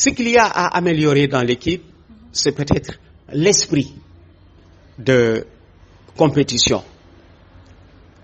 Ce qu'il y a à améliorer dans l'équipe, c'est peut-être l'esprit de compétition,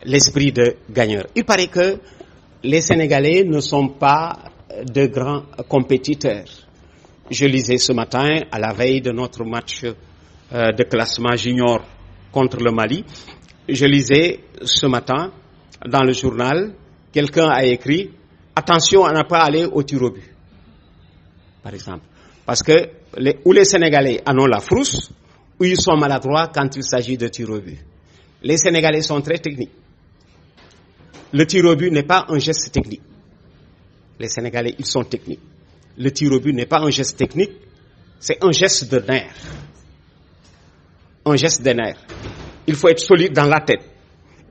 l'esprit de gagneur. Il paraît que les Sénégalais ne sont pas de grands compétiteurs. Je lisais ce matin, à la veille de notre match de classement junior contre le Mali, je lisais ce matin dans le journal, quelqu'un a écrit « Attention à ne pas aller au tir au but », par exemple. Parce que où les Sénégalais en ont la frousse, où ils sont maladroits quand il s'agit de tir au but. Les Sénégalais sont très techniques. Le tir au but n'est pas un geste technique. Les Sénégalais, ils sont techniques. Le tir au but n'est pas un geste technique, c'est un geste de nerf. Un geste de nerf. Il faut être solide dans la tête.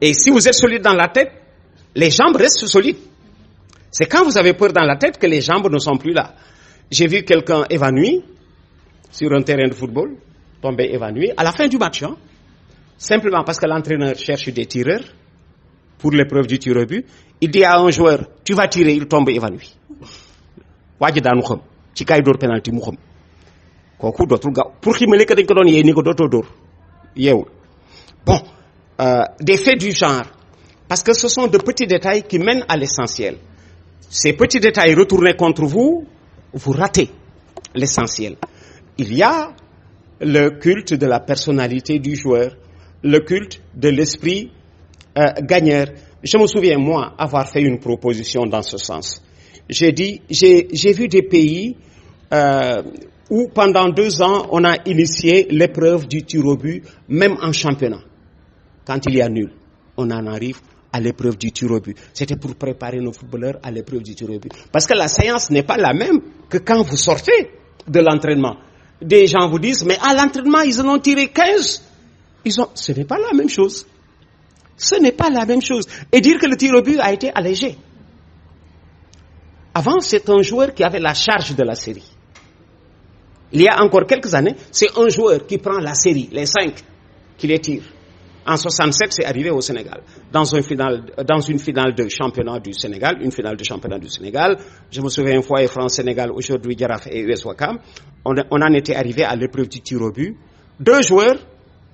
Et si vous êtes solide dans la tête, les jambes restent solides. C'est quand vous avez peur dans la tête que les jambes ne sont plus là. J'ai vu quelqu'un évanoui sur un terrain de football, tombé évanoui, à la fin du match, simplement parce que l'entraîneur cherche des tireurs pour l'épreuve du tir au but. Il dit à un joueur, tu vas tirer, il tombe évanoui. Waji daanu xam ci kay door penalty mu xam kooku dootul gaaw pour ximale que dañ ko doon yee ni ko dootoo dóor yeewul. Bon, des faits du genre, parce que ce sont de petits détails qui mènent à l'essentiel. Ces petits détails retournés contre vous, vous ratez l'essentiel. Il y a le culte de la personnalité du joueur, le culte de l'esprit gagneur. Je me souviens, moi, avoir fait une proposition dans ce sens. J'ai vu des pays où pendant 2 ans, on a initié l'épreuve du tir au but, même en championnat. Quand il y a nul, on en arrive à l'épreuve du tir au but. C'était pour préparer nos footballeurs à l'épreuve du tir au but. Parce que la séance n'est pas la même que quand vous sortez de l'entraînement. Des gens vous disent, mais à l'entraînement, ils en ont tiré 15. Ce n'est pas la même chose. Ce n'est pas la même chose. Et dire que le tir au but a été allégé. Avant, c'est un joueur qui avait la charge de la série. Il y a encore quelques années, c'est un joueur qui prend la série, les 5, qui les tire. En 67, c'est arrivé au Sénégal. Dans une finale de championnat du Sénégal, je me souviens une fois, France-Sénégal, aujourd'hui Jaraaf et US Ouakam, on en était arrivé à l'épreuve du tir au but. 2 joueurs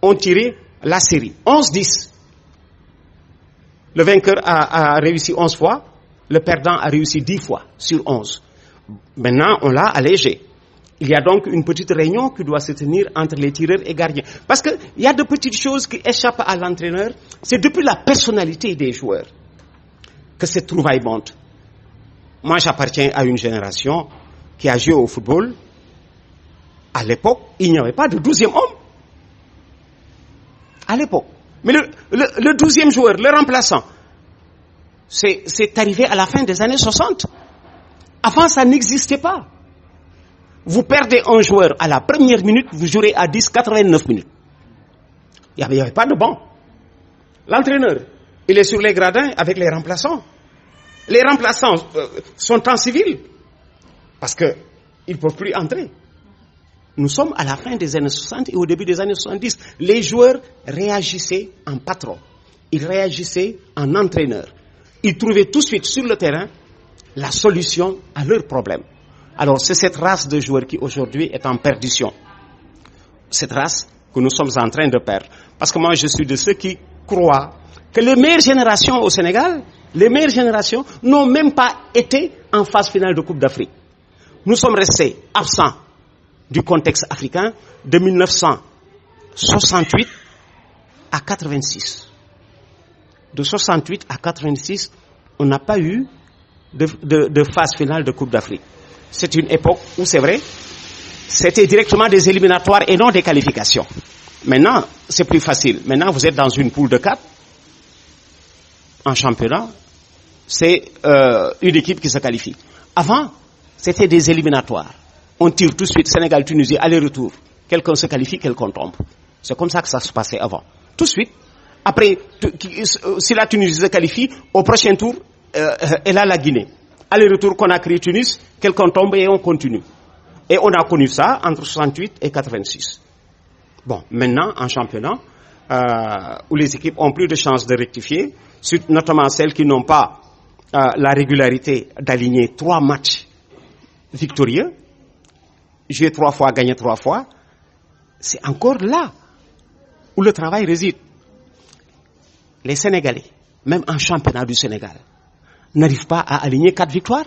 ont tiré la série, 11-10. Le vainqueur a réussi 11 fois, le perdant a réussi 10 fois sur 11. Maintenant, on l'a allégé. Il y a donc une petite réunion qui doit se tenir entre les tireurs et gardiens. Parce qu'il y a de petites choses qui échappent à l'entraîneur. C'est depuis la personnalité des joueurs que cette trouvaille monte. Moi, j'appartiens à une génération qui a joué au football. À l'époque, il n'y avait pas de 12e homme. À l'époque. Mais le 12e joueur, le remplaçant, c'est arrivé à la fin des années 60. Avant, ça n'existait pas. Vous perdez un joueur à la première minute, vous jouerez à 89 minutes. Il n'y avait pas de banc. L'entraîneur, il est sur les gradins avec les remplaçants. Les remplaçants sont en civil parce qu'ils ne peuvent plus entrer. Nous sommes à la fin des années 60 et au début des années 70. Les joueurs réagissaient en patron. Ils réagissaient en entraîneur. Ils trouvaient tout de suite sur le terrain la solution à leurs problèmes. Alors c'est cette race de joueurs qui aujourd'hui est en perdition. Cette race que nous sommes en train de perdre. Parce que moi je suis de ceux qui croient que les meilleures générations au Sénégal, les meilleures générations n'ont même pas été en phase finale de Coupe d'Afrique. Nous sommes restés absents du contexte africain de 1968 à 86. De 68 à 86, on n'a pas eu de phase finale de Coupe d'Afrique. C'est une époque où, c'est vrai, c'était directement des éliminatoires et non des qualifications. Maintenant, c'est plus facile. Maintenant, vous êtes dans une poule de 4 en championnat. C'est une équipe qui se qualifie. Avant, c'était des éliminatoires. On tire tout de suite Sénégal-Tunisie, aller-retour. Quelqu'un se qualifie, quelqu'un tombe. C'est comme ça que ça se passait avant. Tout de suite. Après, si la Tunisie se qualifie, au prochain tour, elle a la Guinée. Aller-retour Conakry-Tunis, quelqu'un tombe et on continue. Et on a connu ça entre 68 et 86. Bon, maintenant, en championnat, où les équipes ont plus de chances de rectifier, notamment celles qui n'ont pas la régularité d'aligner 3 matchs victorieux, jouer 3 fois, gagner 3 fois, c'est encore là où le travail réside. Les Sénégalais, même en championnat du Sénégal, n'arrivent pas à aligner 4 victoires.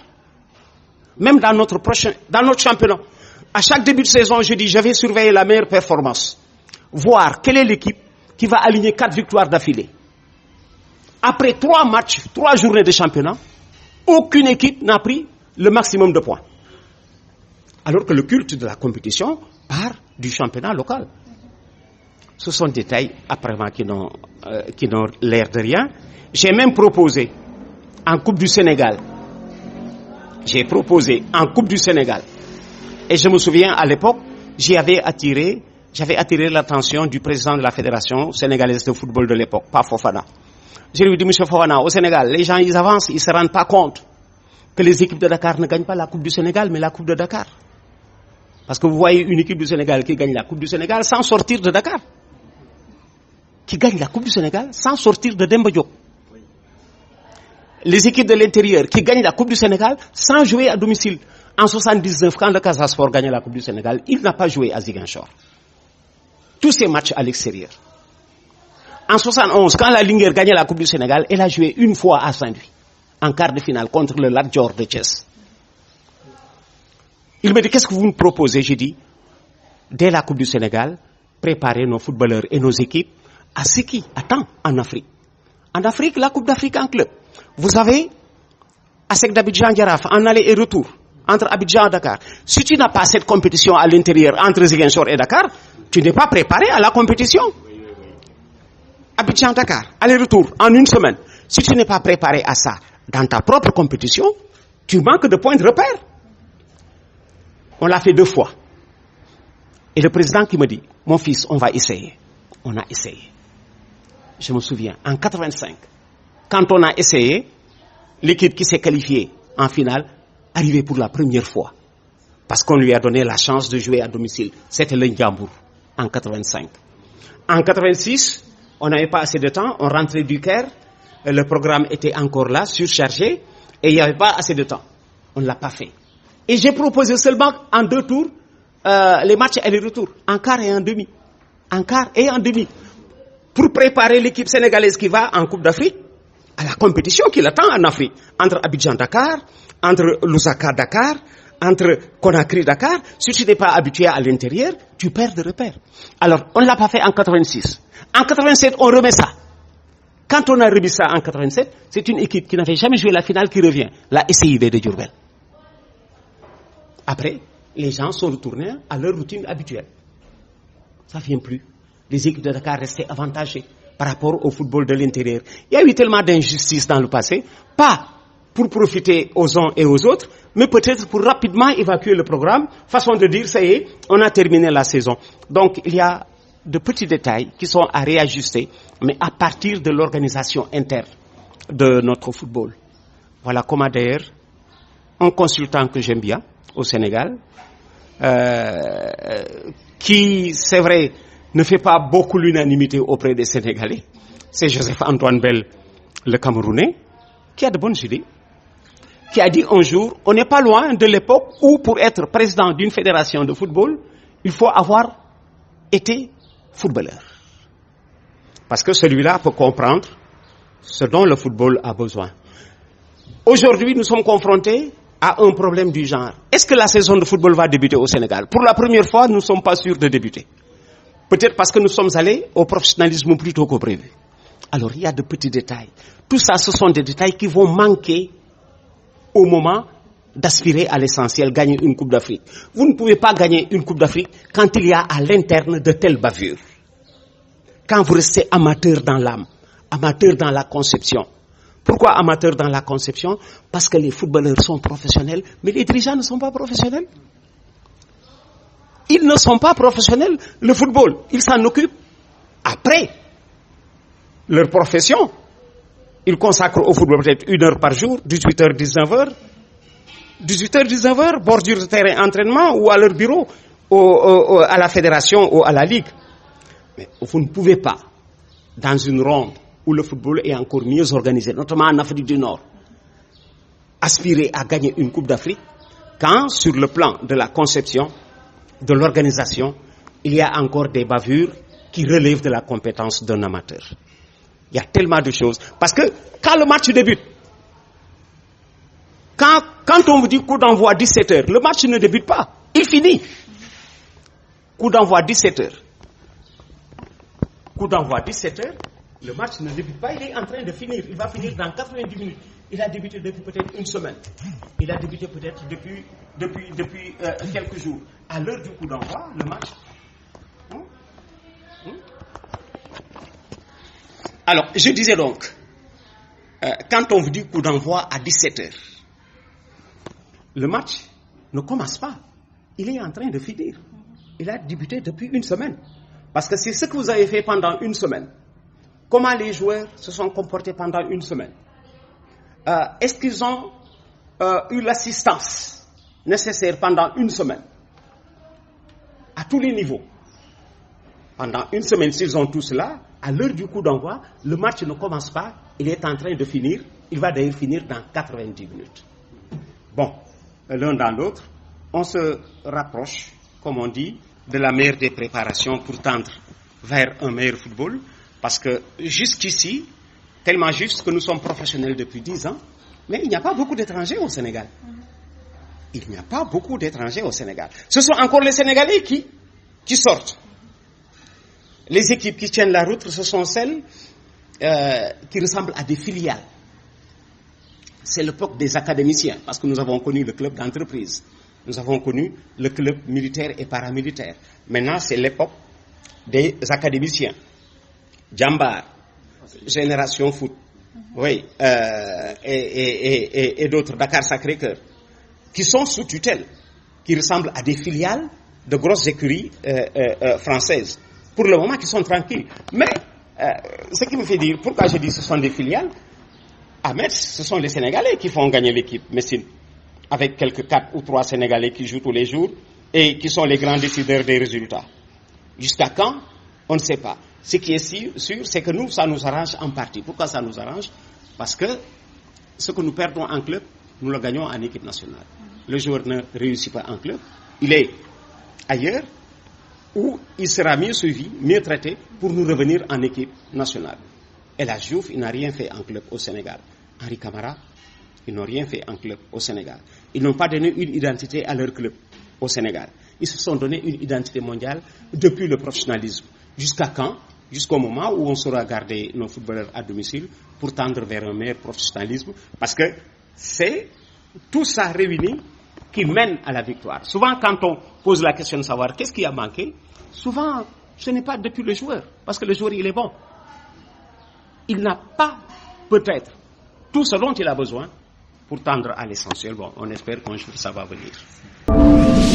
Même dans notre championnat. À chaque début de saison, je dis, je vais surveiller la meilleure performance. Voir quelle est l'équipe qui va aligner 4 victoires d'affilée. Après 3 matchs, 3 journées de championnat, aucune équipe n'a pris le maximum de points. Alors que le culte de la compétition part du championnat local. Ce sont des détails, apparemment, qui n'ont l'air de rien. J'ai même proposé, en Coupe du Sénégal, et je me souviens, à l'époque, j'avais attiré l'attention du président de la Fédération sénégalaise de football de l'époque, pas Fofana. Je lui ai dit, monsieur Fofana, au Sénégal, les gens, ils avancent, ils ne se rendent pas compte que les équipes de Dakar ne gagnent pas la Coupe du Sénégal, mais la Coupe de Dakar. Parce que vous voyez une équipe du Sénégal qui gagne la Coupe du Sénégal sans sortir de Dakar. Qui gagne la Coupe du Sénégal sans sortir de Demba Diop. Les équipes de l'intérieur qui gagnent la Coupe du Sénégal sans jouer à domicile. En 79, quand le Casa Sport gagnait la Coupe du Sénégal, il n'a pas joué à Ziguinchor. Tous ces matchs à l'extérieur. En 71, quand la Linguère gagnait la Coupe du Sénégal, elle a joué une fois à Saint-Louis, en quart de finale contre le Lat Dior de Thiès. Il me dit, qu'est-ce que vous me proposez? J'ai dit, dès la Coupe du Sénégal, préparer nos footballeurs et nos équipes à ce qui attend en Afrique. En Afrique, la Coupe d'Afrique en club. Vous avez ASEC d'Abidjan Djaraf en aller et retour entre Abidjan et Dakar. Si tu n'as pas cette compétition à l'intérieur entre Ziguinchor et Dakar, tu n'es pas préparé à la compétition. Abidjan Dakar, aller-retour en une semaine. Si tu n'es pas préparé à ça dans ta propre compétition, tu manques de points de repère. On l'a fait 2 fois. Et le président qui me dit, mon fils, on va essayer. On a essayé. Je me souviens, en 85, quand on a essayé, l'équipe qui s'est qualifiée en finale arrivait pour la première fois. Parce qu'on lui a donné la chance de jouer à domicile. C'était le Ndiambour, en 85. En 86, on n'avait pas assez de temps, on rentrait du Caire, le programme était encore là, surchargé, et il n'y avait pas assez de temps. On ne l'a pas fait. Et j'ai proposé seulement en 2 tours les matchs aller-retour, en quart et en demi. En quart et en demi. Pour préparer l'équipe sénégalaise qui va en Coupe d'Afrique à la compétition qui l'attend en Afrique. Entre Abidjan-Dakar, entre Lusaka-Dakar, entre Conakry-Dakar. Si tu n'es pas habitué à l'intérieur, tu perds de repères. Alors, on ne l'a pas fait en 86. En 87, on remet ça. Quand on a remis ça en 87, c'est une équipe qui n'avait jamais joué la finale qui revient. La SIV de Diourbel. Après, les gens sont retournés à leur routine habituelle. Ça ne vient plus. Les équipes de Dakar restaient avantagées par rapport au football de l'intérieur. Il y a eu tellement d'injustices dans le passé, pas pour profiter aux uns et aux autres, mais peut-être pour rapidement évacuer le programme, façon de dire, ça y est, on a terminé la saison. Donc, il y a de petits détails qui sont à réajuster, mais à partir de l'organisation interne de notre football. Voilà comment d'ailleurs, un consultant que j'aime bien au Sénégal, qui, c'est vrai, ne fait pas beaucoup l'unanimité auprès des Sénégalais, c'est Joseph-Antoine Bell, le Camerounais, qui a de bonnes idées, qui a dit un jour, on n'est pas loin de l'époque où pour être président d'une fédération de football, il faut avoir été footballeur. Parce que celui-là peut comprendre ce dont le football a besoin. Aujourd'hui, nous sommes confrontés à un problème du genre. Est-ce que la saison de football va débuter au Sénégal? Pour la première fois, nous ne sommes pas sûrs de débuter. Peut-être parce que nous sommes allés au professionnalisme plus tôt que prévu. Alors, il y a de petits détails. Tout ça, ce sont des détails qui vont manquer au moment d'aspirer à l'essentiel, gagner une Coupe d'Afrique. Vous ne pouvez pas gagner une Coupe d'Afrique quand il y a à l'interne de telles bavures. Quand vous restez amateur dans l'âme, amateur dans la conception. Pourquoi amateur dans la conception? Parce que les footballeurs sont professionnels, mais les dirigeants ne sont pas professionnels. Ils ne sont pas professionnels. Le football, ils s'en occupent après leur profession. Ils consacrent au football peut-être 1 heure par jour, 18h, 19h. 18h, 19h, bordure de terrain, entraînement, ou à leur bureau, à la fédération ou à la ligue. Mais vous ne pouvez pas, dans une ronde où le football est encore mieux organisé, notamment en Afrique du Nord, aspirer à gagner une Coupe d'Afrique, quand sur le plan de la conception, de l'organisation, il y a encore des bavures qui relèvent de la compétence d'un amateur. Il y a tellement de choses. Parce que quand le match débute, quand on vous dit coup d'envoi 17h, le match ne débute pas, il finit. Coup d'envoi 17h. Coup d'envoi 17h, le match ne débute pas, il est en train de finir. Il va finir dans 90 minutes. Il a débuté depuis peut-être une semaine. Il a débuté peut-être depuis quelques jours. À l'heure du coup d'envoi, le match. Alors, je disais donc, quand on vous dit coup d'envoi à 17h, le match ne commence pas. Il est en train de finir. Il a débuté depuis une semaine. Parce que c'est ce que vous avez fait pendant une semaine. Comment les joueurs se sont comportés pendant une semaine? Est-ce qu'ils ont eu l'assistance nécessaire pendant une semaine? À tous les niveaux. Pendant une semaine, s'ils ont tout cela, à l'heure du coup d'envoi, le match ne commence pas, il est en train de finir, il va d'ailleurs finir dans 90 minutes. Bon, l'un dans l'autre, on se rapproche, comme on dit, de la meilleure des préparations pour tendre vers un meilleur football, parce que jusqu'ici, tellement juste que nous sommes professionnels depuis 10 ans, mais il n'y a pas beaucoup d'étrangers au Sénégal. Il n'y a pas beaucoup d'étrangers au Sénégal. Ce sont encore les Sénégalais qui sortent. Les équipes qui tiennent la route, ce sont celles qui ressemblent à des filiales. C'est l'époque des académiciens, parce que nous avons connu le club d'entreprise. Nous avons connu le club militaire et paramilitaire. Maintenant, c'est l'époque des académiciens. Djambar, Génération Foot, oui, et d'autres, Dakar Sacré-Cœur, qui sont sous tutelle, qui ressemblent à des filiales de grosses écuries françaises. Pour le moment, qui sont tranquilles. Mais, ce qui me fait dire, pourquoi je dis que ce sont des filiales, à Metz, ce sont les Sénégalais qui font gagner l'équipe Messine, avec quelques 4 ou 3 Sénégalais qui jouent tous les jours et qui sont les grands décideurs des résultats. Jusqu'à quand? On ne sait pas. Ce qui est sûr, c'est que nous, ça nous arrange en partie. Pourquoi ça nous arrange? Parce que ce que nous perdons en club, nous le gagnons en équipe nationale. Le joueur ne réussit pas en club, il est ailleurs, où il sera mieux suivi, mieux traité pour nous revenir en équipe nationale. Et la Diouf, il n'a rien fait en club au Sénégal. Henri Camara, ils n'ont rien fait en club au Sénégal. Ils n'ont pas donné une identité à leur club au Sénégal. Ils se sont donné une identité mondiale depuis le professionnalisme. Jusqu'à quand? Jusqu'au moment où on saura garder nos footballeurs à domicile pour tendre vers un meilleur professionnalisme. Parce que c'est tout ça réuni qui mène à la victoire. Souvent, quand on pose la question de savoir qu'est-ce qui a manqué, souvent, ce n'est pas depuis le joueur. Parce que le joueur, il est bon. Il n'a pas, peut-être, tout ce dont il a besoin pour tendre à l'essentiel. Bon, on espère qu'un jour, ça va venir.